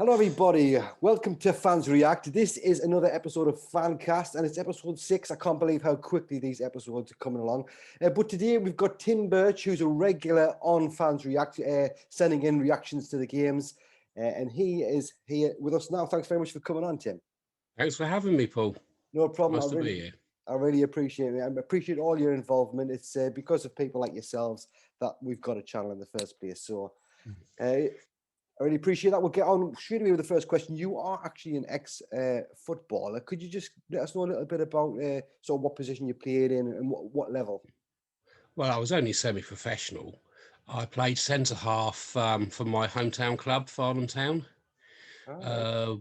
Hello, everybody. Welcome to Fans React. This is another episode of FanCast, and it's episode 6. I can't believe how quickly these episodes are coming along. But today we've got Tim Birch, who's a regular on Fans React, sending in reactions to the games. And he is here with us now. Thanks very much for coming on, Tim. Thanks for having me, Paul. No problem. Nice to be here. I really appreciate it. I appreciate all your involvement. It's because of people like yourselves that we've got a channel in the first place. So I really appreciate that. We'll get on straight away with the first question. You are actually an ex-footballer. Could you just let us know a little bit about sort of what position you played in and what level? Well, I was only semi-professional. I played centre-half for my hometown club, Farnham Town,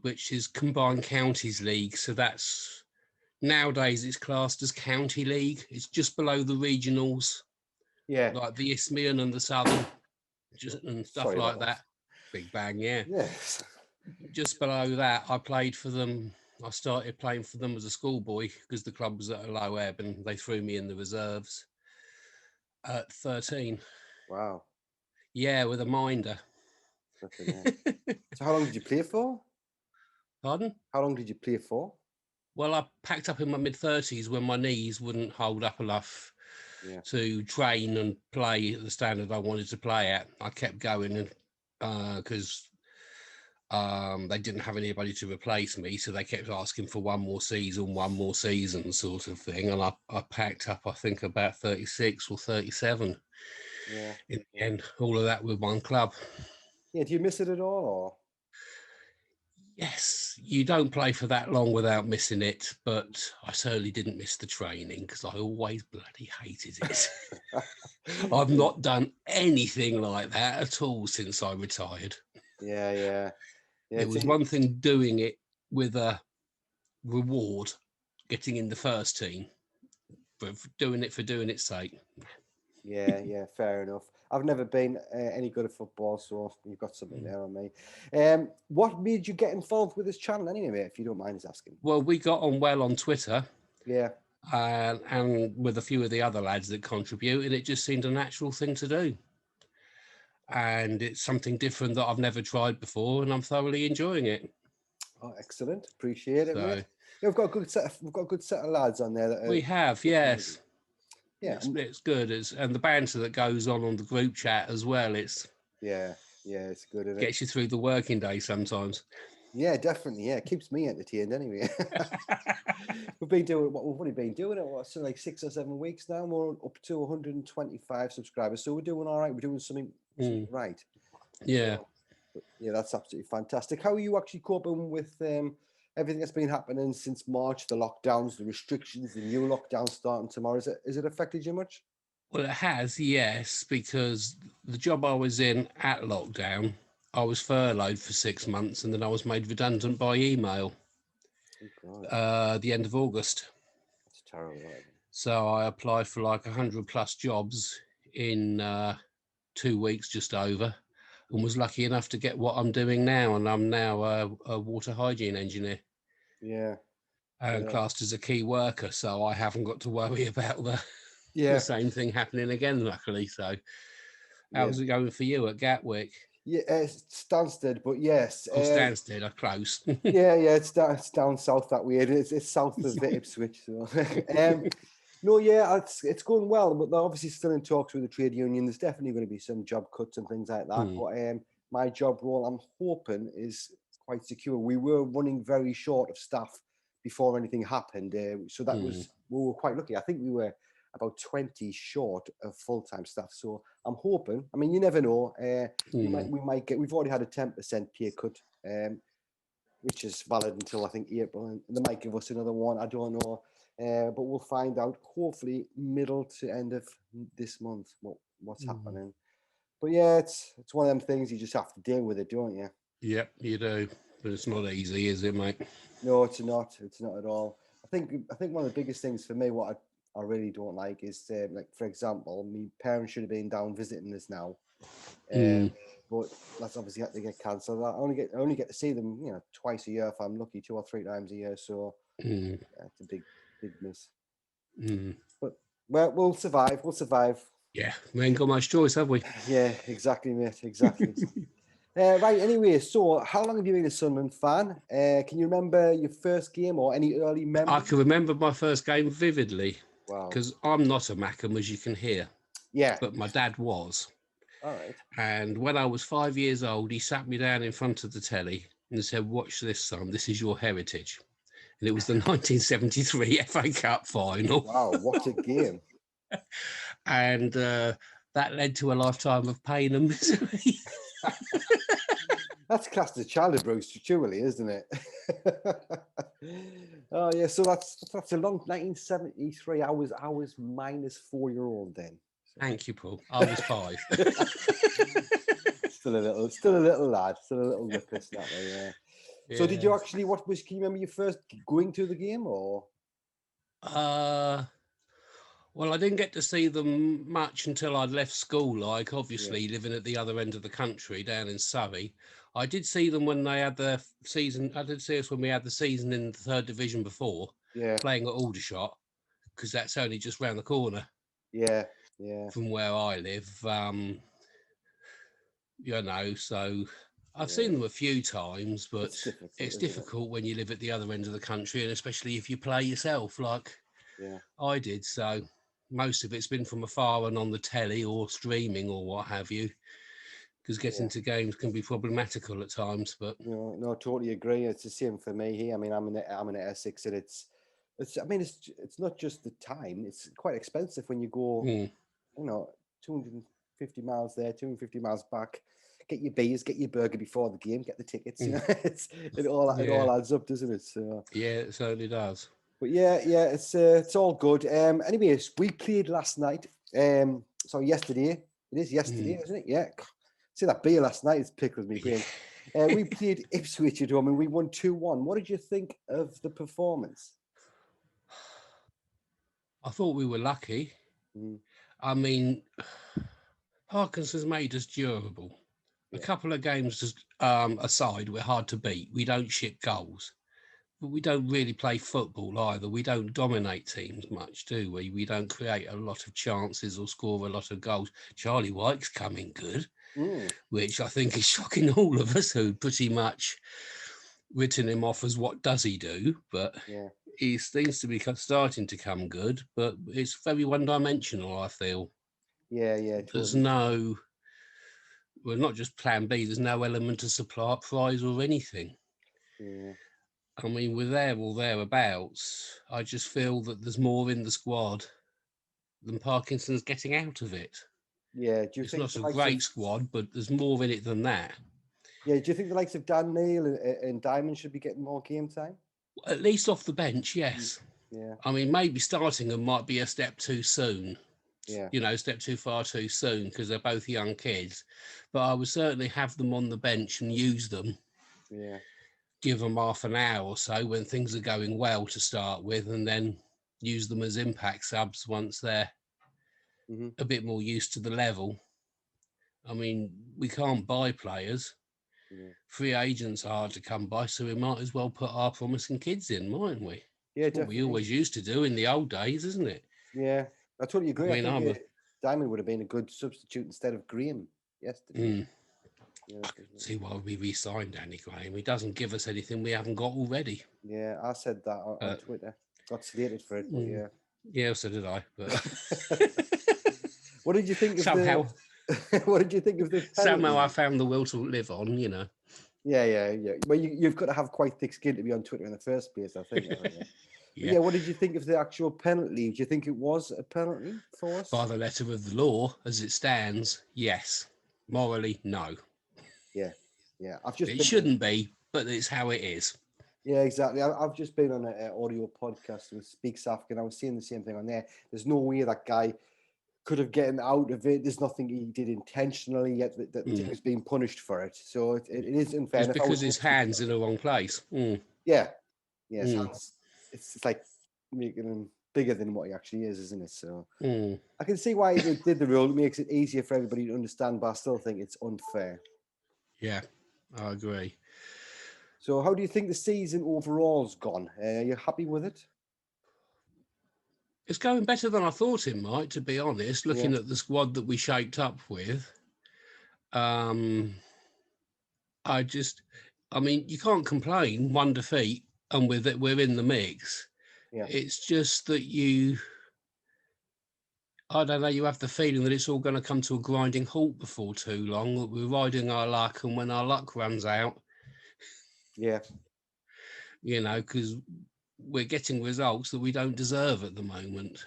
which is Combined Counties League. So that's, nowadays it's classed as County League. It's just below the regionals. Yeah. Like the Isthmian and the Southern, and stuff like that. Big bang, yeah. Yes. Just below that, I played for them. I started playing for them as a schoolboy because the club was at a low ebb and they threw me in the reserves at 13. Wow. Yeah, with a minder. So how long did you play for? Pardon? How long did you play for? Well, I packed up in my mid-30s when my knees wouldn't hold up enough to train and play at the standard I wanted to play at. I kept going and because they didn't have anybody to replace me, so they kept asking for one more season sort of thing, and I packed up, I think, about 36 or 37 in the end, all of that with one club. Yeah, do you miss it at all? Or? Yes, you don't play for that long without missing it, but I certainly didn't miss the training because I always bloody hated it. I've not done anything like that at all since I retired. Yeah, it was one thing doing it with a reward, getting in the first team, but doing it for doing its sake. Yeah, fair enough. I've never been any good at football, so you've got something there on me. What made you get involved with this channel anyway, if you don't mind us asking? Well, we got on well on Twitter. Yeah. And with a few of the other lads that contribute, and it just seemed a natural thing to do. And it's something different that I've never tried before, and I'm thoroughly enjoying it. Oh, excellent! Appreciate it, mate. Yeah, we've got a good set of lads on there. That we have, yes. Yeah, it's good. And the banter that goes on the group chat as well. It's it's good. Isn't gets you through the working day sometimes. Yeah, definitely. Yeah, it keeps me entertained anyway. We've been doing what we've only been doing it. What's like 6 or 7 weeks now. We're up to 125 subscribers, so we're doing all right. We're doing something right. Yeah. So, yeah, that's absolutely fantastic. How are you actually coping with everything that's been happening since March? The lockdowns, the restrictions, the new lockdown starting tomorrow. Is it affected you much? Well, it has, yes, because the job I was in at lockdown, I was furloughed for 6 months and then I was made redundant by email the end of August. That's terrible. So I applied for like 100 plus jobs in 2 weeks, just over, and was lucky enough to get what I'm doing now. And I'm now a water hygiene engineer. Yeah. And classed as a key worker. So I haven't got to worry about the same thing happening again, luckily. So how's it going for you at Gatwick? Yeah, it's Stansted, but yes. Stansted are close. yeah, it's down south that way. It's south of Ipswich. So. No, yeah, it's going well, but they're obviously still in talks with the trade union. There's definitely going to be some job cuts and things like that. But my job role, I'm hoping, is quite secure. We were running very short of staff before anything happened, so that we were quite lucky. I think we were about 20 short of full-time staff. So I'm hoping. I mean, you never know. We might get. We've already had a 10% pay cut, which is valid until I think April, and they might give us another one. I don't know. But we'll find out hopefully middle to end of this month what's happening. But yeah, it's one of them things you just have to deal with it, don't you? Yep, you do. But it's not easy, is it, mate? No, it's not. It's not at all. I think one of the biggest things for me, what I really don't like is like, for example, my parents should have been down visiting us now. But that's obviously had to get cancelled. I only get to see them, twice a year if I'm lucky, 2 or 3 times a year. So it's a big miss. But well, we'll survive. Yeah, we ain't got much choice, have we? Yeah, exactly, mate. Exactly. Right, anyway, so how long have you been a Sunderland fan? Can you remember your first game or any early I memories? can remember my first game vividly Wow. because I'm not a Mackem, as you can hear. Yeah. But my dad was. All right. And when I was 5 years old, he sat me down in front of the telly and said, "Watch this, son. This is your heritage." And it was the 1973 FA Cup final. Wow, what a game. And that led to a lifetime of pain and misery. That's classed as child abuse, surely, isn't it? Oh yeah, so that's a long 1973. I was minus 4-year-old then. So. Thank you, Paul. I was 5. Still a little lad, still a little rippus that way. Yeah. So did you actually? Can you remember your first going to the game or? Well, I didn't get to see them much until I'd left school, like obviously living at the other end of the country down in Surrey. I did see them when they had their season. I did see us when we had the season in the 3rd division before, playing at Aldershot, because that's only just round the corner. Yeah. From where I live, so I've seen them a few times, but it's difficult when you live at the other end of the country, and especially if you play yourself, like I did. So most of it's been from afar and on the telly or streaming or what have you, because getting to games can be problematical at times. But no, totally agree. It's the same for me here. I mean, I'm in Essex, and it's not just the time. It's quite expensive when you go, 250 miles there, 250 miles back. Get your beers, get your burger before the game, get the tickets. You know, it all adds up, doesn't it? So yeah, it certainly does. But yeah, it's all good. Anyways, we played last night. Yesterday. It is yesterday, isn't it? Yeah. See that beer last night? It's pickled me brain. We played Ipswich at home and we won 2-1. What did you think of the performance? I thought we were lucky. I mean, Parkinson's made us durable. A couple of games aside, we're hard to beat. We don't ship goals. But we don't really play football either. We don't dominate teams much, do we? We don't create a lot of chances or score a lot of goals. Charlie White's coming good, which I think is shocking all of us who pretty much written him off as what does he do, but he seems to be starting to come good, but it's very one-dimensional, I feel. Yeah, totally. There's no, well, not just plan B, there's no element of surprise or anything. Yeah. I mean, we're there or thereabouts. I just feel that there's more in the squad than Parkinson's getting out of it. Yeah, do you it's think not a great squad, but there's more in it than that. Yeah, do you think the likes of Dan Neil and Diamond should be getting more game time? At least off the bench, yes. Yeah. I mean, maybe starting them might be a step too soon. Yeah. Step too far too soon because they're both young kids. But I would certainly have them on the bench and use them. Yeah. Give them half an hour or so when things are going well to start with, and then use them as impact subs once they're a bit more used to the level. I mean, we can't buy players. Free agents are hard to come by, so we might as well put our promising kids in, mightn't we? Yeah, it's what we always used to do in the old days, isn't it? Yeah, I totally agree. I think Diamond would have been a good substitute instead of Graham yesterday. See why we re-signed Danny Graham. He doesn't give us anything we haven't got already. Yeah, I said that on Twitter. Got slated for it, but yeah. Yeah, so did I. But what did you think of somehow? What did you think of the penalty? Somehow I found the will to live on, Yeah. Well, you've got to have quite thick skin to be on Twitter in the first place, I think. Yeah. What did you think of the actual penalty? Do you think it was a penalty for us? By the letter of the law, as it stands, yes. Morally, no. Yeah. It shouldn't be, but it's how it is. Yeah, exactly. I've just been on an audio podcast with Speaks African. I was seeing the same thing on there. There's no way that guy could have gotten out of it. There's nothing he did intentionally yet that he was being punished for it. So it is unfair. It's because his hand's in the wrong place. Yeah. So it's like making him bigger than what he actually is, isn't it? So I can see why he did the rule. It makes it easier for everybody to understand, but I still think it's unfair. Yeah, I agree. So how do you think the season overall's gone? Are you happy with it? It's going better than I thought it might, to be honest, looking at the squad that we shaped up with. I mean, you can't complain. One defeat, and with it, we're in the mix. Yeah. It's just that I don't know, you have the feeling that it's all going to come to a grinding halt before too long. That we're riding our luck, and when our luck runs out, yeah, because we're getting results that we don't deserve at the moment.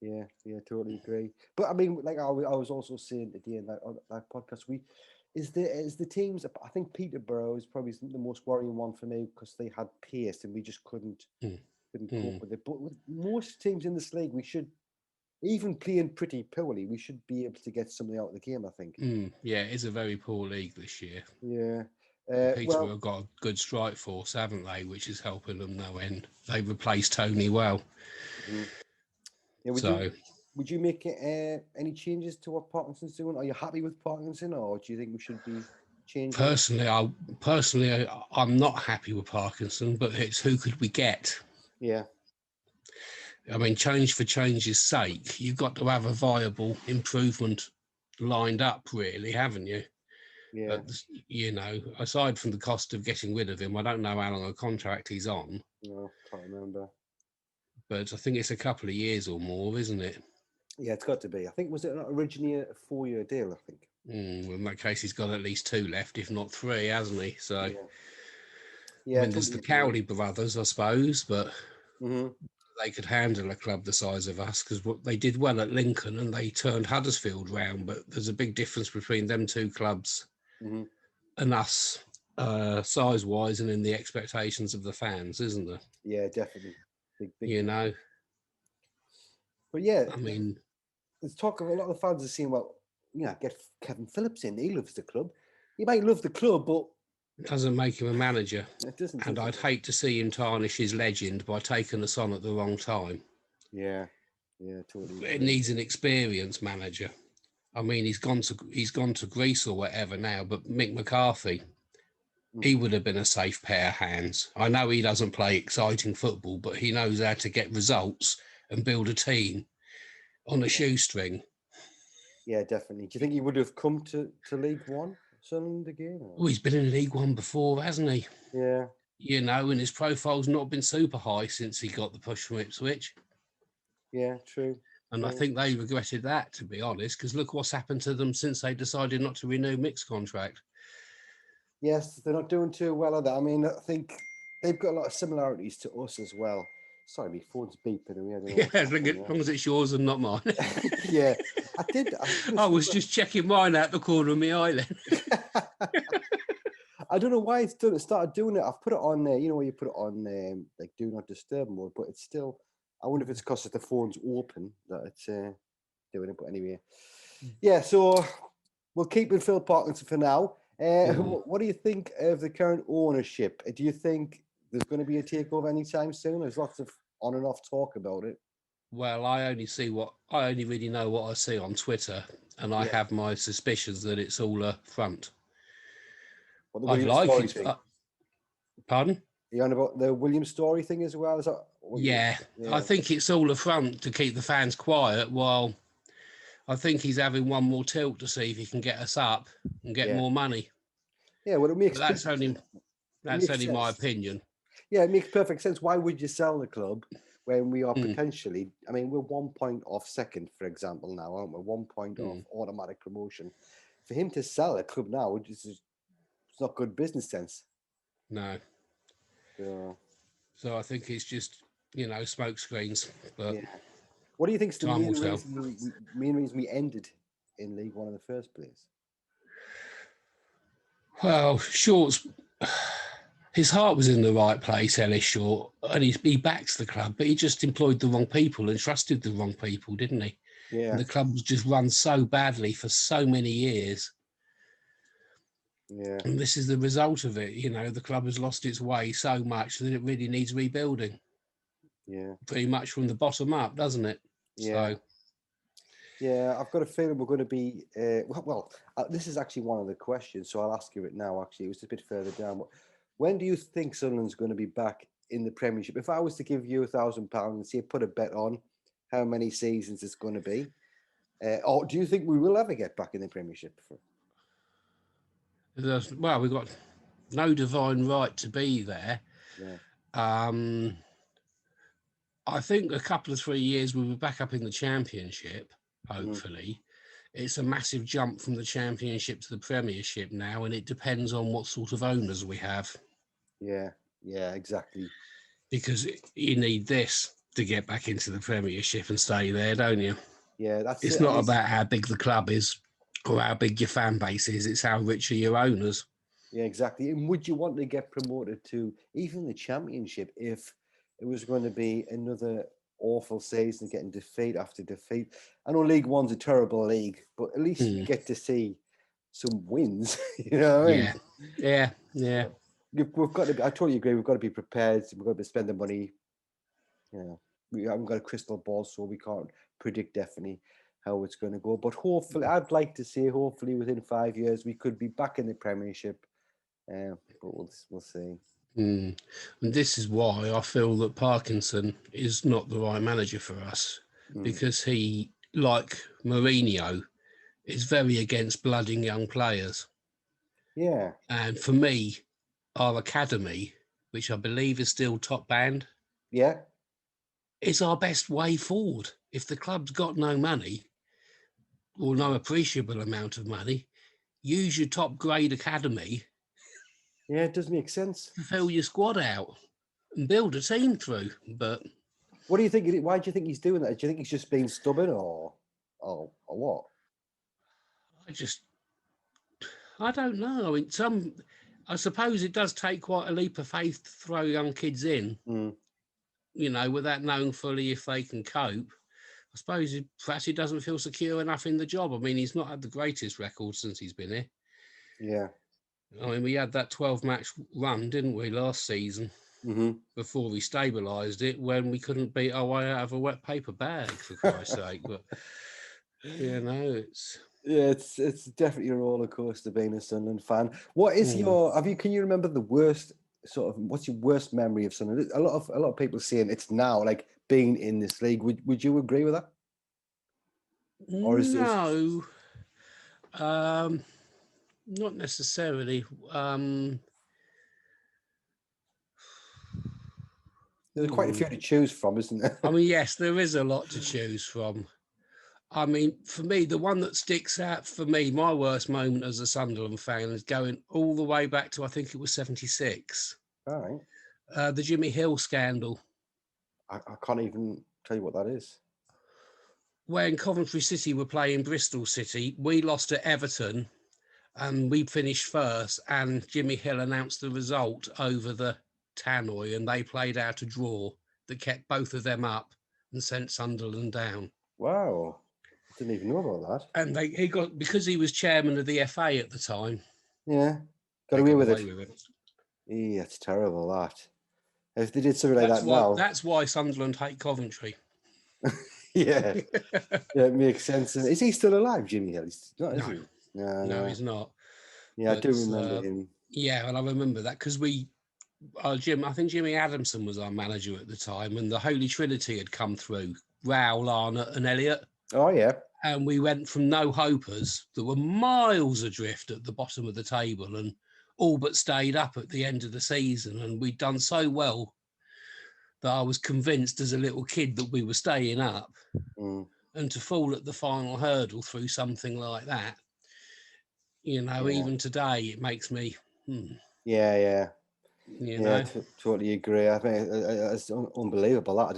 yeah, totally agree. But I mean, like I was also saying today in that podcast, is the teams. I think Peterborough is probably the most worrying one for me because they had pace and we just couldn't cope with it. But with most teams in this league, we should, even playing pretty poorly, we should be able to get something out of the game, I think. Yeah, it's a very poor league this year. Yeah. Peterborough have got a good strike force, haven't they? Which is helping them no end. They replaced Tony well. Yeah, would you make any changes to what Parkinson's doing? Are you happy with Parkinson, or do you think we should be changing? Personally, I'm not happy with Parkinson, but it's who could we get? Yeah. I mean, change for change's sake, you've got to have a viable improvement lined up, really, haven't you? Yeah. Aside from the cost of getting rid of him, I don't know how long a contract he's on. No, can't remember. But I think it's a couple of years or more, isn't it? Yeah, it's got to be. I think, was it not originally a 4-year deal, I think? Well, in that case, he's got at least 2 left, if not 3, hasn't he? So, yeah. I mean, there's the Cowley brothers, I suppose, but they could handle a club the size of us because they did well at Lincoln and they turned Huddersfield round. But there's a big difference between them 2 clubs and us, size-wise, and in the expectations of the fans, isn't there? Yeah, definitely. Big. But yeah, I mean, there's talk of a lot of fans are saying, well, get Kevin Phillips in. He loves the club. He might love the club, but it doesn't make him a manager. It doesn't. And I'd hate to see him tarnish his legend by taking us on at the wrong time. Yeah, totally. It needs an experienced manager. I mean, he's gone to Greece or whatever now, but Mick McCarthy, he would have been a safe pair of hands. I know he doesn't play exciting football, but he knows how to get results and build a team on a shoestring. Yeah, definitely. Do you think he would have come to League One, Sunderland again? Well, he's been in League One before, hasn't he? Yeah. And his profile's not been super high since he got the push from Ipswich. Yeah, true. And I think they regretted that, to be honest, because look what's happened to them since they decided not to renew Mick's contract. Yes, they're not doing too well at that. I mean, I think they've got a lot of similarities to us as well. Sorry, my phone's beeping. As long as it's yours and not mine. Yeah, I was just checking mine out the corner of my eye then. I don't know why it's done. It started doing it. I've put it on there. You know where you put it on like do not disturb mode, but it's still. I wonder if it's because the phone's open that it's doing it. But anyway, yeah. So we'll keep with Phil Parkinson for now. What do you think of the current ownership? Do you think there's going to be a takeover anytime soon? There's lots of on and off talk about it. Well, I only really know what I see on Twitter, and I have my suspicions that it's all a front. I'd like it. Pardon? Are you on about the William Story thing as well? Is that I think it's all a front to keep the fans quiet while I think he's having one more tilt to see if he can get us up and get more money. Yeah, well, it makes that's only my opinion. Yeah, it makes perfect sense. Why would you sell the club when we are potentially? I mean, we're 1 point off second, for example, now, aren't we? 1 point off automatic promotion. For him to sell a club now, it's not good business sense. No. Yeah. So I think it's just smoke screens. But what do you think is the main reason we ended in League One in the first place? Well, Short's his heart was in the right place, Ellis Short, and he backs the club, but he just employed the wrong people and trusted the wrong people, didn't he? Yeah. And the club was just run so badly for so many years. Yeah. And this is the result of it. The club has lost its way so much that it really needs rebuilding. Yeah. Pretty much from the bottom up, doesn't it? Yeah. So. Yeah, I've got a feeling we're going to be. This is actually one of the questions, so I'll ask you it now. Actually, it was a bit further down. When do you think Sunderland's going to be back in the Premiership? If I was to give you £1,000 and say put a bet on how many seasons it's going to be, or do you think we will ever get back in the Premiership? Well, we've got no divine right to be there. Yeah. I think a couple of 3 years we'll be back up in the Championship, hopefully. It's a massive jump from the Championship to the Premiership now, and it depends on what sort of owners we have. Yeah, exactly. Because you need this to get back into the Premiership and stay there, don't you? Yeah, that's it's it. not about how big the club is or how big your fan base is. It's how rich are your owners. Yeah, exactly. And would you want to get promoted to even the Championship if it was going to be another awful season, getting defeat after defeat? I know League One's a terrible league, but at least you get to see some wins. You know what I mean? Yeah. We've got to. I totally agree. We've got to be prepared. We've got to spend the money. You know, we haven't got a crystal ball, so we can't predict definitely how it's going to go. But hopefully, I'd like to say, hopefully, within 5 years, we could be back in the Premiership. But we'll see. And this is why I feel that Parkinson is not the right manager for us, because he, like Mourinho, is very against blooding young players. Yeah. And for me, our academy, which I believe is still top band, is our best way forward. If the club's got no money or no appreciable amount of money, use your top grade academy. Yeah, it does make sense. To fill your squad out and build a team through. But what do you think? Why do you think he's doing that? Do you think he's just being stubborn, or what? I don't know. I mean, I suppose it does take quite a leap of faith to throw young kids in, you know, without knowing fully if they can cope. I suppose perhaps he doesn't feel secure enough in the job. I mean, he's not had the greatest record since he's been here. Yeah. I mean, we had that 12-match run, didn't we, last season, before we stabilised it, when we couldn't beat our way out of a wet paper bag, for Christ's sake. But, you know, it's... Yeah, it's definitely a roller coaster being a Sunderland fan. What is can you remember the worst what's your worst memory of Sunderland? A lot of people saying it's now like being in this league. Would you agree with that? Or is no, not necessarily. There's quite a few to choose from, isn't there? I mean, yes, there is a lot to choose from. I mean, for me, the one that sticks out for me, my worst moment as a Sunderland fan, is going all the way back to, I think it was 76. All right. The Jimmy Hill scandal. I can't even tell you what that is. When Coventry City were playing Bristol City, we lost to Everton and we finished first, and Jimmy Hill announced the result over the tannoy, and they played out a draw that kept both of them up and sent Sunderland down. Wow. Didn't even know about that. And he got, because he was chairman of the FA at the time. Yeah, got away with it. Yeah, it's terrible, that. If they did something like that now... That's why Sunderland hate Coventry. Yeah, it makes sense. Is he still alive, Jimmy Hill? He's not, is he? No, he's not. Yeah, I do remember him. Yeah, and I remember that because I think Jimmy Adamson was our manager at the time, and the Holy Trinity had come through, Raoul, Arnott and Elliott. Oh, yeah. And we went from no hopers that were miles adrift at the bottom of the table and all but stayed up at the end of the season. And we'd done so well that I was convinced as a little kid that we were staying up. And to fall at the final hurdle through something like that, you know, even today, it makes me... Yeah. You know? Totally agree. I think it's unbelievable. That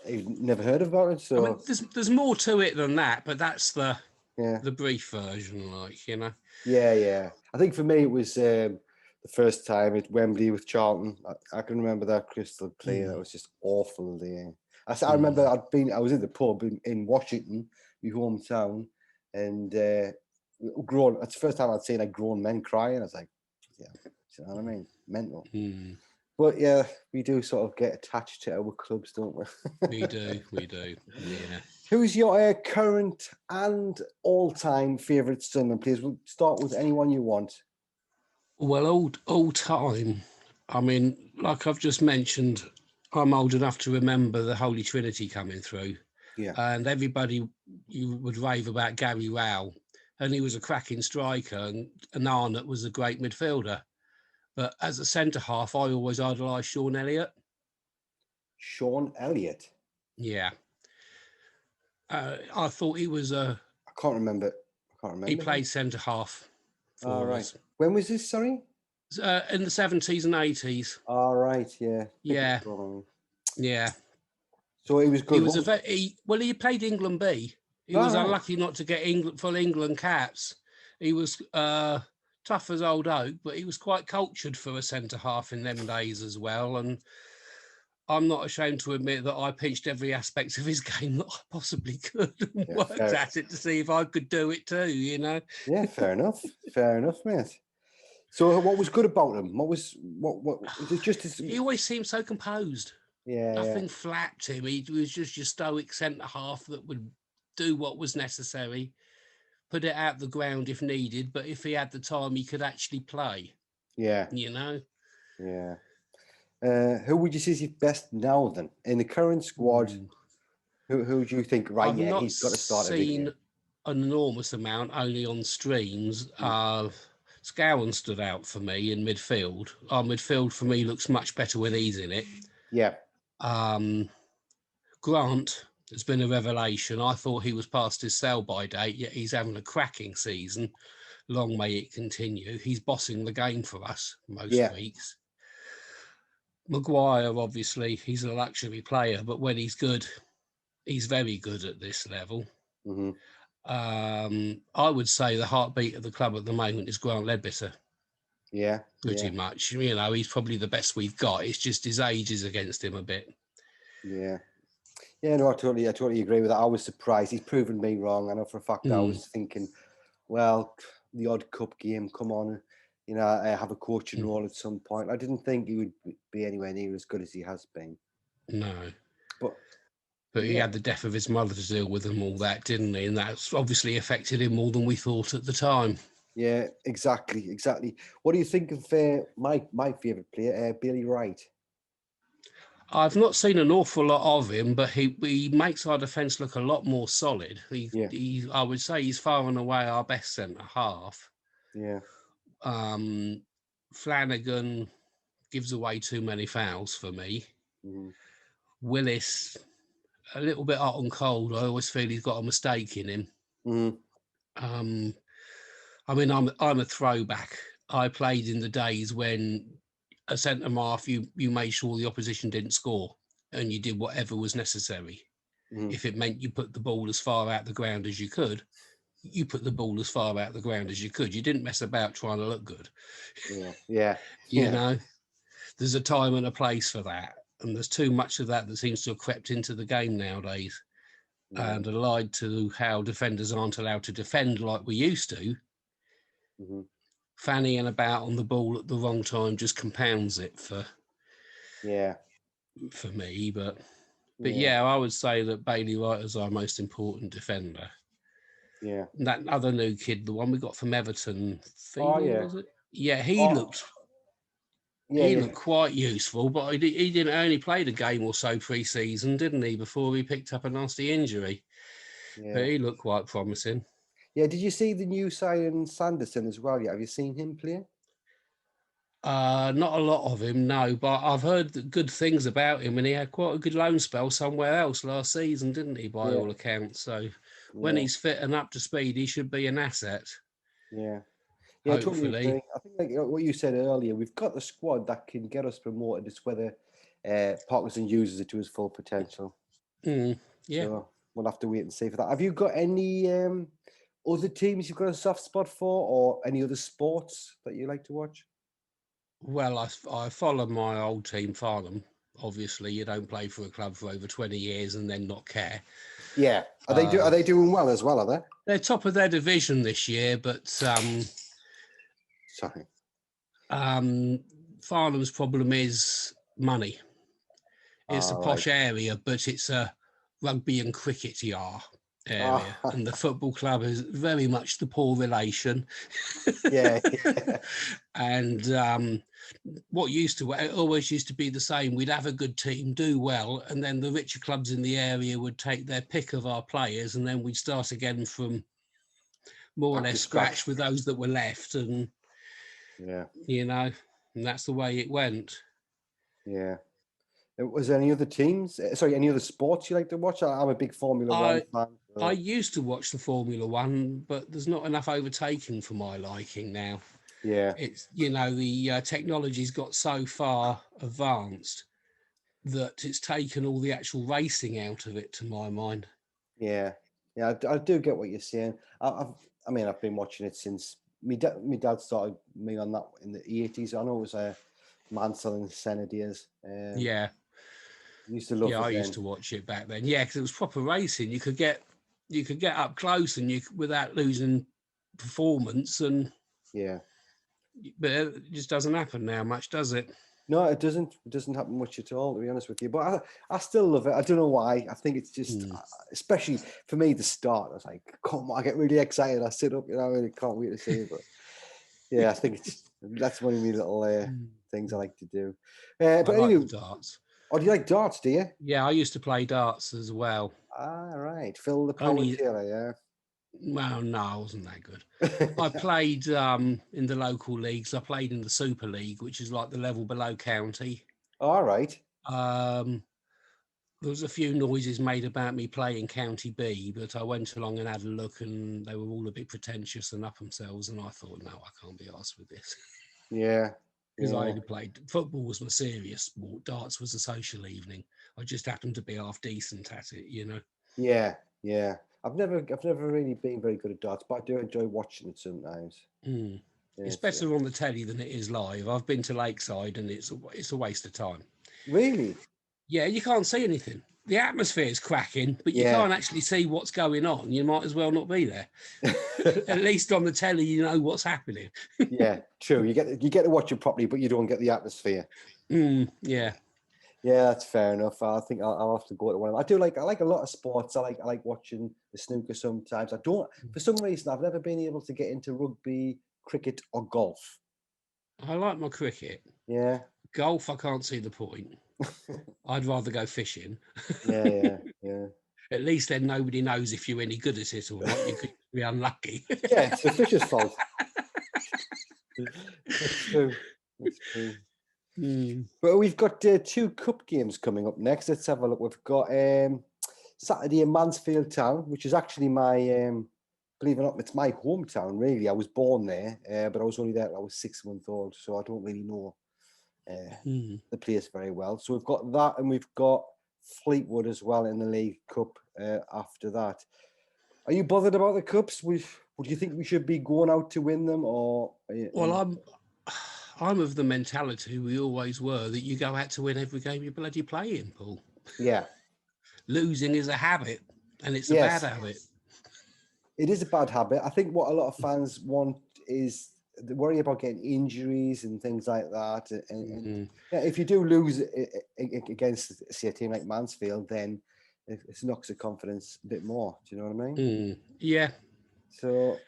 I've never heard about it. So I mean, there's more to it than that, but that's the brief version, like, you know. Yeah. I think for me it was the first time at Wembley with Charlton. I can remember that crystal clear. That was just awful. I remember I was in the pub in Washington, my hometown, and it's the first time I'd seen grown men crying. I was like, yeah, you know what I mean? Mental. But yeah, we do sort of get attached to our clubs, don't we? We do, yeah. Who's your current and all-time favourite Sunderland players? We'll start with anyone you want. Well, all time, I mean, like I've just mentioned, I'm old enough to remember the Holy Trinity coming through. Yeah. And everybody, you would rave about Gary Rowell. and he was a cracking striker, and Arnott was a great midfielder. But as a centre half, I always idolised Sean Elliott. Sean Elliott? Yeah. I thought he was I can't remember. He played centre half for us. When was this, sorry? In the 70s and 80s. All right, yeah. Yeah. Yeah. So he was good. He played England B. He was unlucky not to get full England caps. He was tough as old oak, but he was quite cultured for a centre half in them days as well. And I'm not ashamed to admit that I pinched every aspect of his game that I possibly could and worked at it to see if I could do it too, you know? Yeah, fair enough. Fair enough, mate. So what was good about him? What was it just his... He always seemed so composed. Yeah. Nothing flapped him. He was just your stoic centre half that would do what was necessary, put it out the ground if needed, but if he had the time, he could actually play. Yeah. You know? Yeah. Who would you say is your best now then? In the current squad, who do you think, he's got to start I've not seen an enormous amount, only on streams. Scowen stood out for me in midfield. Our midfield for me looks much better when he's in it. Yeah. Grant has been a revelation. I thought he was past his sell-by date, yet he's having a cracking season. Long may it continue. He's bossing the game for us most weeks. Maguire, obviously, he's a luxury player, but when he's good, he's very good at this level. Mm-hmm. I would say the heartbeat of the club at the moment is Grant Ledbetter. Yeah. Pretty much. You know, he's probably the best we've got. It's just his age is against him a bit. Yeah. Yeah, no, I totally agree with that. I was surprised. He's proven me wrong. I know for a fact I was thinking, well, the odd cup game, come on, you know, I have a coaching role at some point. I didn't think he would be anywhere near as good as he has been. No. But he had the death of his mother to deal with and all that, didn't he? And that's obviously affected him more than we thought at the time. Yeah, exactly. What do you think of my favourite player, Billy Wright? I've not seen an awful lot of him, but he makes our defence look a lot more solid. I would say he's far and away our best centre half. Yeah. Flanagan gives away too many fouls for me. Mm-hmm. Willis, a little bit hot and cold. I always feel he's got a mistake in him. Mm-hmm. I mean, I'm a throwback. I played in the days when a centre half, you made sure the opposition didn't score, and you did whatever was necessary. Mm-hmm. If it meant you put the ball as far out the ground as you could, you put the ball as far out the ground as you could. You didn't mess about trying to look good. Yeah. You know, there's a time and a place for that, and there's too much of that seems to have crept into the game nowadays, and allied to how defenders aren't allowed to defend like we used to. Mm-hmm. Fannying about on the ball at the wrong time just compounds it for me. But I would say that Bailey Wright is our most important defender. Yeah. That other new kid, the one we got from Everton, was it? Yeah, he looked quite useful, but he didn't only play a game or so pre-season, didn't he, before he picked up a nasty injury. Yeah. But he looked quite promising. Yeah, did you see the new signing Sanderson as well? Yeah, have you seen him play? Not a lot of him, no, but I've heard good things about him, and he had quite a good loan spell somewhere else last season, didn't he, by all accounts? So when he's fit and up to speed, he should be an asset. Yeah. Yeah, hopefully. Totally. I think like what you said earlier, we've got the squad that can get us promoted. It's whether Parkinson uses it to his full potential. Yeah. So we'll have to wait and see for that. Have you got any other teams you've got a soft spot for, or any other sports that you like to watch? Well, I follow my old team, Farnham. Obviously, you don't play for a club for over 20 years and then not care. Yeah. Are they doing well as well, are they? They're top of their division this year, but Farnham's problem is money. It's a posh area, but it's a rugby and cricket area, and the football club is very much the poor relation. And what always used to be the same, we'd have a good team, do well, and then the richer clubs in the area would take their pick of our players, and then we'd start again from more or Back to less scratch. scratch with those that were left, and Yeah. and that's the way it went. Yeah. Was there any other teams? Sorry, any other sports you like to watch? I'm a big Formula One fan. I used to watch the Formula One, but there's not enough overtaking for my liking now. Yeah. It's the technology's got so far advanced that it's taken all the actual racing out of it, to my mind. Yeah. Yeah, I do get what you're saying. I've been watching it since my dad started me on that in the 80s. I know it was Mansell and Senna days. Yeah. Used to love it I then. used to watch it back then. Yeah, because it was proper racing. You could get up close and without losing performance, and Yeah. but it just doesn't happen now much, does it? No, it doesn't. It doesn't happen much at all, to be honest with you. But I still love it. I don't know why. I think it's just, especially for me, the start. I was like, come on, I get really excited. I sit up, I really can't wait to see it. But yeah, I think that's one of my little things I like to do. But I anyway, like the darts. Oh, do you like darts? Do you? Yeah, I used to play darts as well. Ah, right. Phil the Power Killer, yeah. Well, no, I wasn't that good. I played in the local leagues. I played in the Super League, which is like the level below county. All right. There was a few noises made about me playing County B, but I went along and had a look, and they were all a bit pretentious and up themselves. And I thought, no, I can't be arsed with this. Yeah. Because I only played football was my serious sport. Darts was a social evening. I just happened to be half decent at it, Yeah, yeah. I've never really been very good at darts, but I do enjoy watching it sometimes. Yeah, it's better on the telly than it is live. I've been to Lakeside, and it's a waste of time. Really? Yeah, you can't see anything. The atmosphere is cracking, but you can't actually see what's going on. You might as well not be there. At least on the telly, you know what's happening. Yeah, true. You get to watch it properly, but you don't get the atmosphere. Yeah. Yeah, that's fair enough. I think I'll have to go to one of them. I like a lot of sports. I like watching the snooker sometimes. I don't, for some reason, I've never been able to get into rugby, cricket, or golf. I like my cricket. Yeah. Golf, I can't see the point. I'd rather go fishing. Yeah. At least then nobody knows if you're any good at it or not. You could be unlucky. Yeah, it's the fish's fault. That's true. That's true. But we've got 2 cup games coming up next. Let's have a look. We've got Saturday in Mansfield Town, which is actually my, believe it or not, it's my hometown, really. I was born there, but I was only there till I was 6 months old, so I don't really know the place very well. So we've got that, and we've got Fleetwood as well in the League Cup after that. Are you bothered about the cups? Would you think we should be going out to win them, or? Well, I'm of the mentality we always were that you go out to win every game you bloody play in, Paul. Yeah. Losing is a habit, and it's a bad habit. It is a bad habit. I think what a lot of fans want is they worry about getting injuries and things like that. And if you do lose against, say, a team like Mansfield, then it knocks the confidence a bit more. Do you know what I mean? Yeah. So,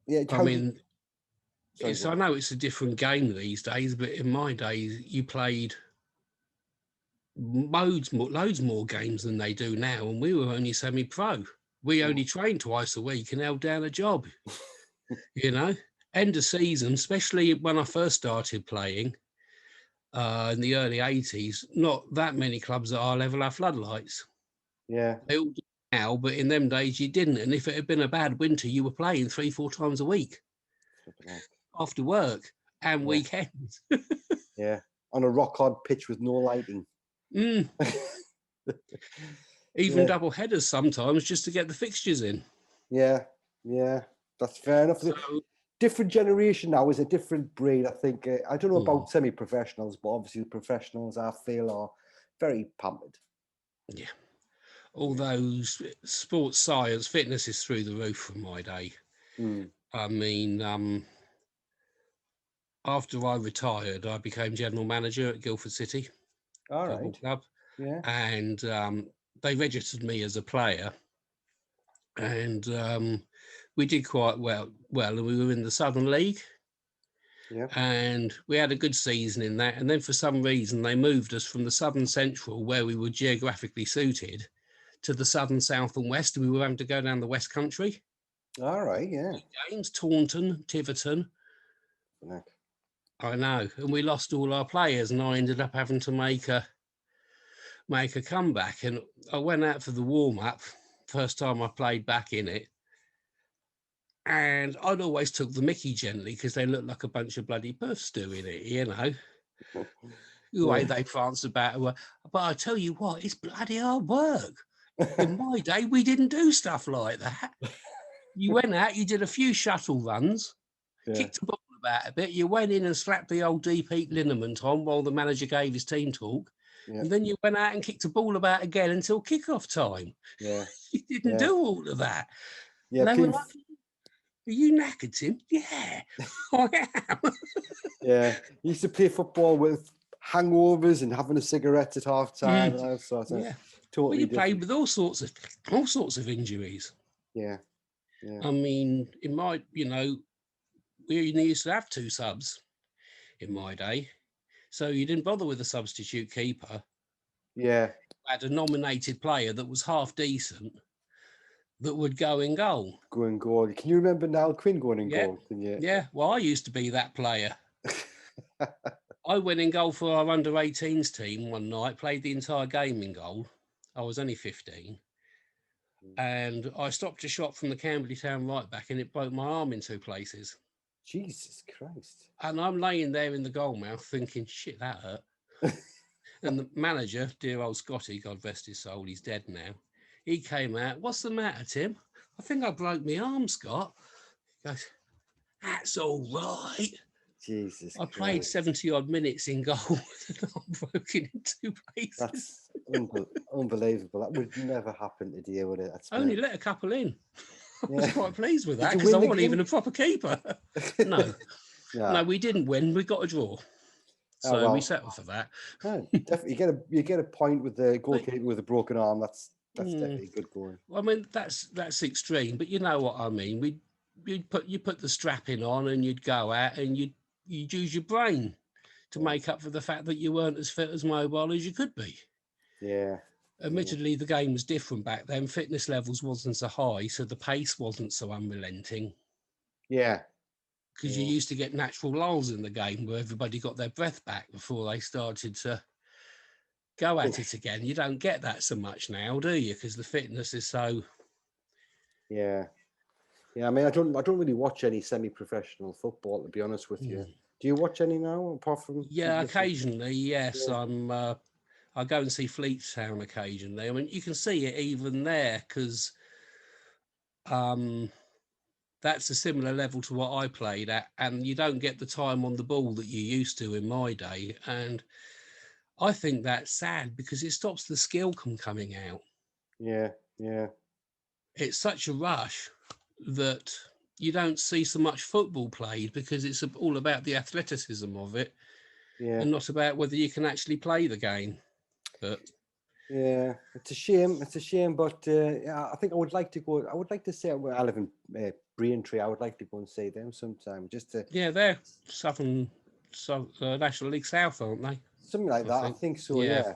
yeah. I know it's a different game these days, but in my days, you played loads more games than they do now, and we were only semi-pro. We only trained twice a week and held down a job. End of season, especially when I first started playing in the early 80s, not that many clubs at our level have floodlights. Yeah. They all do now, but in them days you didn't. And if it had been a bad winter, you were playing 3-4 times a week after work and weekends. Yeah. On a rock hard pitch with no lighting. Even double headers sometimes just to get the fixtures in. Yeah. That's fair enough. So, different generation now is a different breed. I think I don't know about semi-professionals, but obviously the professionals I feel are very pampered. Yeah. Although sports science, fitness is through the roof from my day. I mean, after I retired, I became general manager at Guildford City Football Club. Yeah. And they registered me as a player. And we did quite well. And we were in the Southern League. Yeah. And we had a good season in that. And then for some reason, they moved us from the Southern Central, where we were geographically suited, to the Southern South and West. And we were having to go down the West Country. All right, yeah. Games, Taunton, Tiverton. Nick. I know, and we lost all our players, and I ended up having to make a comeback. And I went out for the warm up, first time I played back in it, and I'd always took the Mickey gently because they looked like a bunch of bloody puffs doing it, you know. The way they pranced about it. But I tell you what, it's bloody hard work. In my day, we didn't do stuff like that. You went out, you did a few shuttle runs, kicked the ball about a bit, you went in and slapped the old deep heat liniment on while the manager gave his team talk, and then you went out and kicked the ball about again until kick-off time. Yeah. You didn't do all of that. Yeah, and they were like, are you knackered, Tim? Yeah, I am. Yeah, you used to play football with hangovers and having a cigarette at half time and all sorts of totally well, you different. played with all sorts of injuries. Yeah. I mean, in my, we used to have 2 subs in my day, so you didn't bother with a substitute keeper. Yeah. I had a nominated player that was half decent that would go in goal. Go in goal. Can you remember Niall Quinn going in goal? Can you? Yeah. Well, I used to be that player. I went in goal for our under-18s team one night, played the entire game in goal. I was only 15. And I stopped a shot from the Camberley Town right back and it broke my arm in 2 places. Jesus Christ. And I'm laying there in the goal mouth thinking, shit, that hurt. And the manager, dear old Scotty, God rest his soul, he's dead now. He came out, what's the matter, Tim? I think I broke my arm, Scott. He goes, that's all right. Jesus I played 70 odd minutes in goal and I'm broken in 2 places. That's unbelievable. That would never happen today, would it? Only let a couple in. I was quite pleased with that because I wasn't even a proper keeper. No, we didn't win. We got a draw. So we settled for that. Definitely, you get a point with the goalkeeper with a broken arm. That's definitely good going. I mean, that's extreme, but you know what I mean. You put the strapping on and you'd go out and you'd use your brain to make up for the fact that you weren't as fit as mobile as you could be. Yeah. Admittedly, the game was different back then. Fitness levels wasn't so high, so the pace wasn't so unrelenting. Yeah. Because you used to get natural lulls in the game where everybody got their breath back before they started to go at it again. You don't get that so much now, do you? Because the fitness is so... Yeah. I mean, I don't really watch any semi-professional football, to be honest with you. Do you watch any now, apart from? Yeah, occasionally. Yes, I go and see Fleet Town occasionally. I mean, you can see it even there because that's a similar level to what I played at, and you don't get the time on the ball that you used to in my day. And I think that's sad because it stops the skill from coming out. Yeah. It's such a rush that you don't see so much football played because it's all about the athleticism of it and not about whether you can actually play the game. But yeah, it's a shame. But I think I would like to go. I would like to say I live in Braintree. I would like to go and see them sometime. Just to they're National League South, aren't they? Something like that. I think so. Yeah.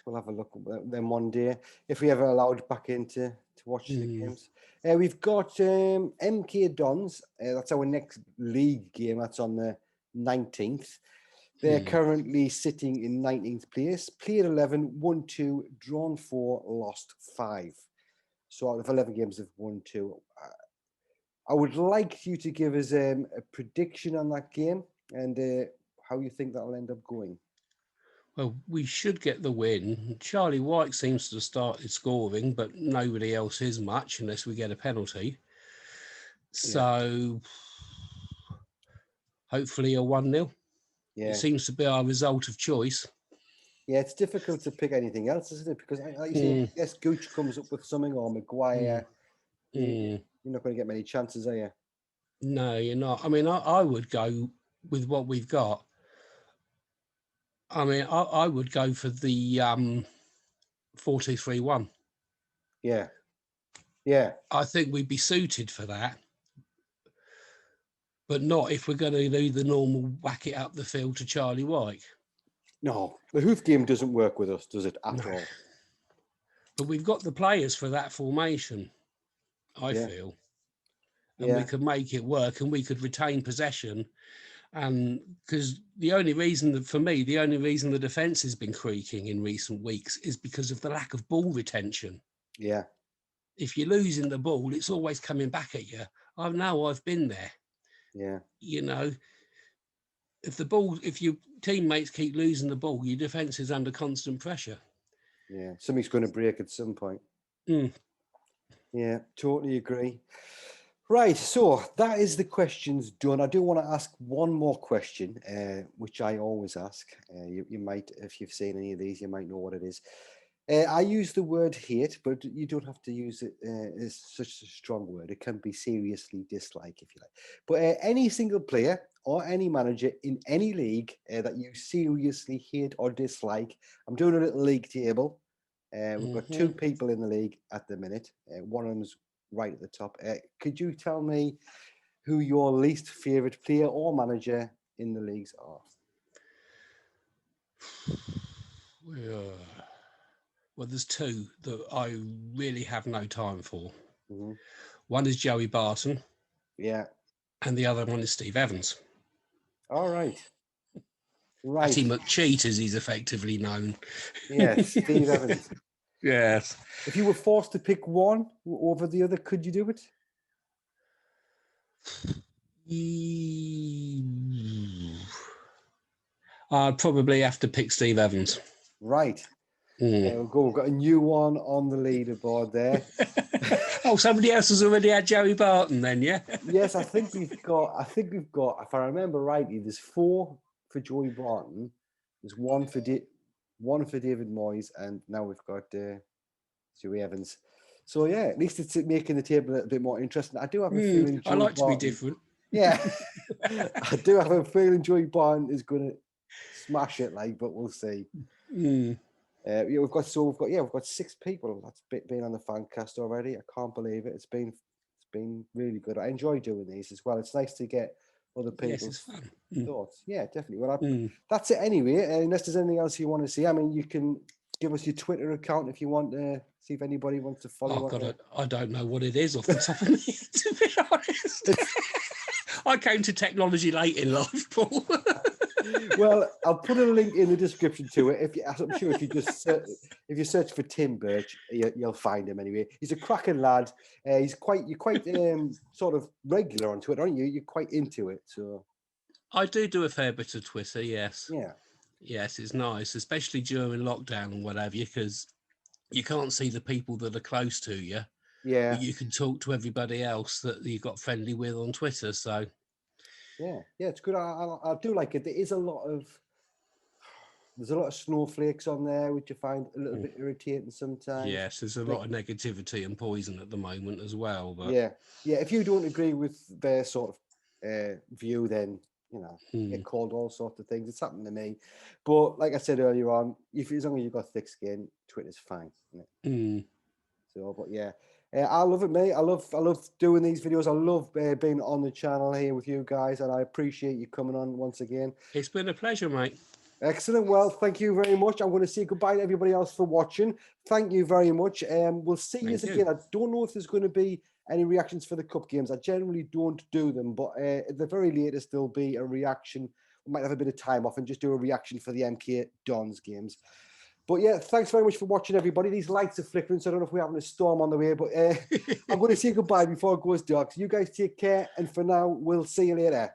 We'll have a look at them one day if we ever allowed back in to watch the games. We've got MK Dons. That's our next league game. That's on the 19th. They're currently sitting in 19th place. Played 11, won 2, drawn 4, lost 5. So out of 11 games, they've won 2. I would like you to give us a prediction on that game and how you think that'll end up going. Well, we should get the win. Charlie Wright seems to have started scoring, but nobody else is much unless we get a penalty. So hopefully a 1-0. It seems to be our result of choice. Yeah, it's difficult to pick anything else, isn't it? Because like you say, I guess Gooch comes up with something or Maguire. You're not going to get many chances, are you? No, you're not. I mean, I would go with what we've got. I mean, I would go for the 4-2-3-1. Yeah. I think we'd be suited for that. But not if we're going to do the normal whack it up the field to Charlie White. No, the hoof game doesn't work with us, does it, at all? But we've got the players for that formation, I feel. and we could make it work, and we could retain possession. And because the only reason the defence has been creaking in recent weeks is because of the lack of ball retention. Yeah. If you're losing the ball, it's always coming back at you. I've been there. Yeah. You know, if your teammates keep losing the ball, your defence is under constant pressure. Yeah. Something's going to break at some point. Yeah, totally agree. Right, so that is the questions done. I do want to ask one more question, which I always ask. You might, if you've seen any of these, you might know what it is. I use the word hate, but you don't have to use it as such a strong word. It can be seriously dislike, if you like. But any single player or any manager in any league that you seriously hate or dislike, I'm doing a little league table. We've got 2 people in the league at the minute. One of them's right at the top. Could you tell me who your least favourite player or manager in the leagues are? Well, there's 2 that I really have no time for. Mm-hmm. One is Joey Barton. Yeah. And the other one is Steve Evans. All right. Right. Atty McCheat, as he's effectively known. Yes, Steve Evans. Yes. If you were forced to pick one over the other, could you do it? I'd probably have to pick Steve Evans. Right. We've got a new one on the leaderboard there. Oh, somebody else has already had Joey Barton then, yeah? Yes, I think we've got, if I remember rightly, there's 4 for Joey Barton. There's one for David Moyes, and now we've got Joey Evans. So yeah, at least it's making the table a little bit more interesting. I do have a feeling I like Barton, to be different. Yeah. I do have a feeling Joey Barton is going to smash it, but we'll see. We've got 6 people that's been on the FanCast already. I can't believe it. It's been really good. I enjoy doing these as well. It's nice to get other people's thoughts. Yeah, definitely. Well, that's it anyway. Unless there's anything else you want to see, I mean, you can give us your Twitter account if you want to see if anybody wants to follow. Oh God, I don't know what it is off the top of me, to be honest. I came to technology late in life, Paul. Well, I'll put a link in the description to it. I'm sure if you search for Tim Birch, you'll find him anyway. He's a cracking lad. You're quite sort of regular on Twitter, aren't you? You're quite into it. So I do a fair bit of Twitter, yes. Yeah. Yes, it's nice, especially during lockdown and whatever, because you can't see the people that are close to you. Yeah. But you can talk to everybody else that you got friendly with on Twitter. So yeah, it's good. I do like it. There's a lot of snowflakes on there, which you find a little bit irritating sometimes. Yes, there's a lot of negativity and poison at the moment as well. But yeah. If you don't agree with their sort of view, then get called all sorts of things. It's happened to me. But like I said earlier on, as long as you've got thick skin, Twitter's fine. Isn't it? So, but yeah. I love it, mate. I love doing these videos. I love being on the channel here with you guys, and I appreciate you coming on once again. It's been a pleasure, mate. Excellent. Well, thank you very much. I'm going to say goodbye to everybody else for watching. Thank you very much. We'll see you again. I don't know if there's going to be any reactions for the cup games. I generally don't do them, but at the very latest, there'll be a reaction. We might have a bit of time off and just do a reaction for the MK Dons games. But yeah, thanks very much for watching, everybody. These lights are flickering, so I don't know if we're having a storm on the way, but I'm going to say goodbye before it goes dark. So you guys take care, and for now, we'll see you later.